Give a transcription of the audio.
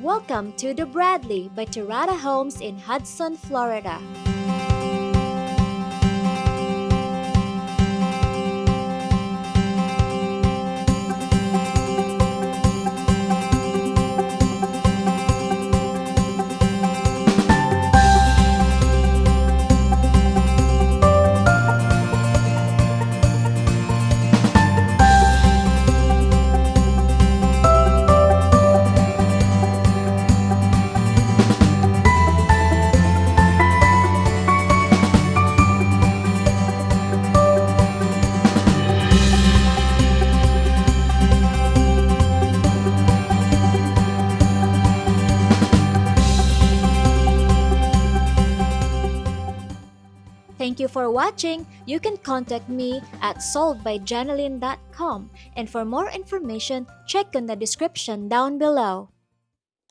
Welcome to the Bradley by Terrata Homes in Hudson, Florida. Thank you for watching. You can contact me at soldbyjanelyn.com, and for more information, check on the description down below.